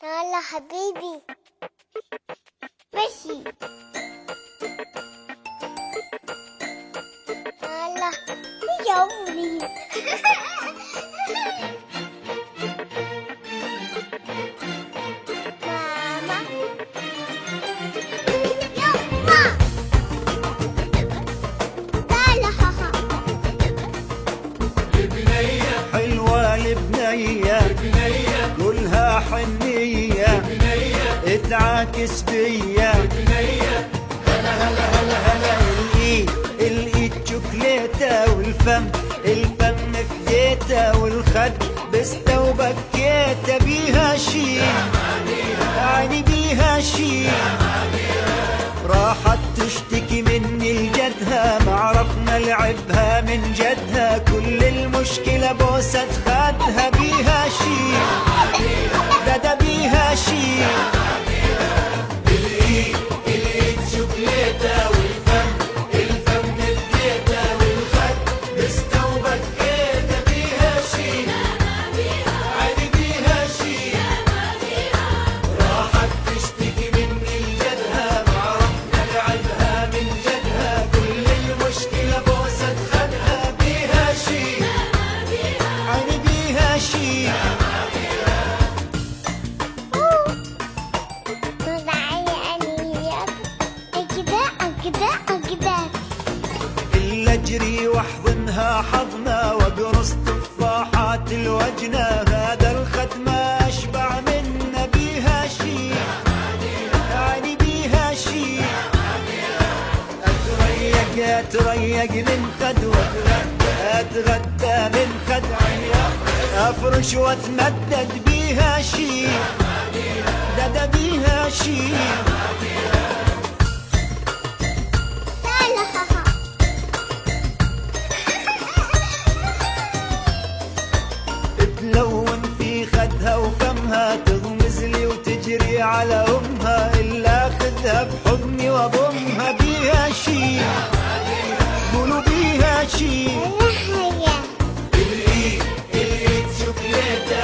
يلا حبيبي ماشي. يلا يا عمري. ماما يلا تعالى هاها. حلوة البنية كلها حنية اتعاكس بيا. هلا هلا هلا هلا الايد شوكليتة والفم فديتة والخد بستة وبكيتة بيها شي يعني بيها شي. راحت تشتكي مني لجدها ما عرفنا لعبها من جدها. كل المشكلة بوسة خدها بيها شي ده بيها شي. الايد شوكليتة والفم فديتة والخد بستة وبكيتة بيها شي عادي بيها شي. راحت تشتكي مني لجدها ما عرفنا لعبها من جدها. كل المشكلة بوسة خدها بيها شي عادي بيها شي. إلا أجري واحضنها حضنة وأقرص تفاحات الوجنة. هذا الخد ما أشبع منه بيها شي يعني بيها شي. أتريق من خد وأتغدى من خد. أفرش وأتمدد بيها شي ده بيها شي. تعالى هاها. تلون في خدها وفمها تغمز لي وتجري على امها. الا اخذها بحضني واضمها بيها شي قولوا بيها شي. يلا هيا الايد شوكليتة